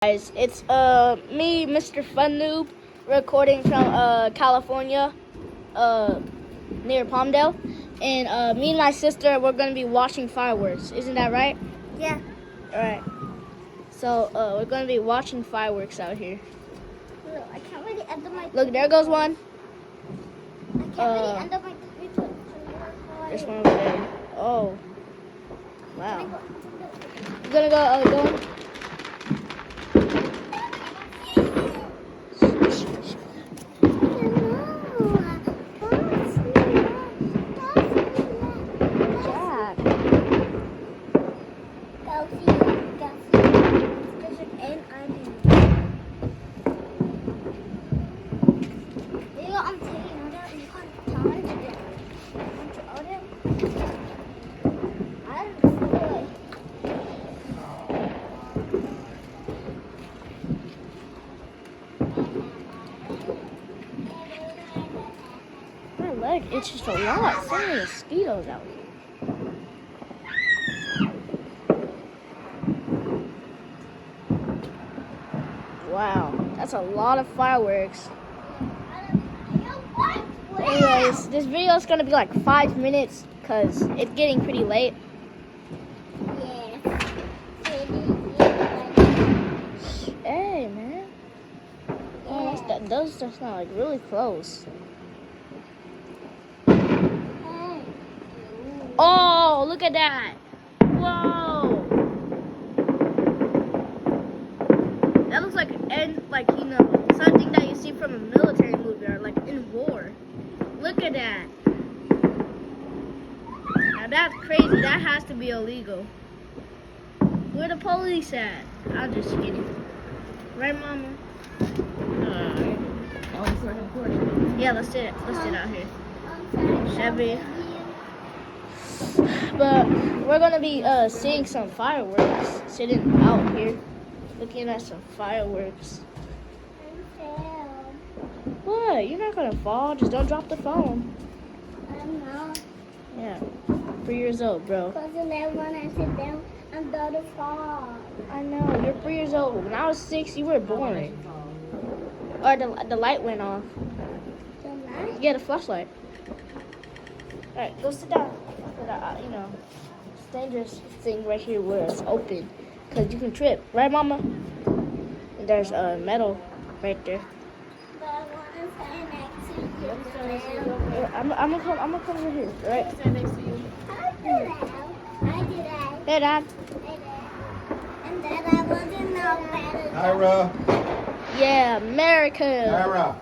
Guys, it's me, Mr. Fun Noob, recording from California, near Palmdale, and me and my sister, we're gonna be watching fireworks. Isn't that right? Yeah. All right. So we're gonna be watching fireworks out here. Look, I can't really enter my. Look, there goes one. I can't really enter my computer. There's one over there. Oh, wow. You gonna go? My leg itches a lot. So many mosquitoes out here. Wow, that's a lot of fireworks. Anyways, this video is gonna be like 5 minutes because it's getting pretty late. Hey, man. Oh, those just sound like really close. Oh, look at that. Whoa. That looks like something that you see from a military movie or like in war. Look at that. Now that's crazy. That has to be illegal. Where the police at? I'm just kidding. Right, Mama? Yeah, let's sit out here. Chevy. But we're gonna be seeing some fireworks. Sitting out here, looking at some fireworks. What? You're not gonna fall. Just don't drop the phone. I'm not. Yeah. 3 years old, bro. Because when I sit down, I'm going to fall. I know. You're 3 years old. When I was 6, you were born. Or the light went off. The light? Yeah, the flashlight. All right, go sit down. It's dangerous thing right here where it's open, cause you can trip, right, Mama? And there's metal right there. But I want to stand next to you. I'm gonna come over here, right? Stand next to you. I do that. Hey, Dad. And then I want to know better. Ira. Yeah, America. Ira.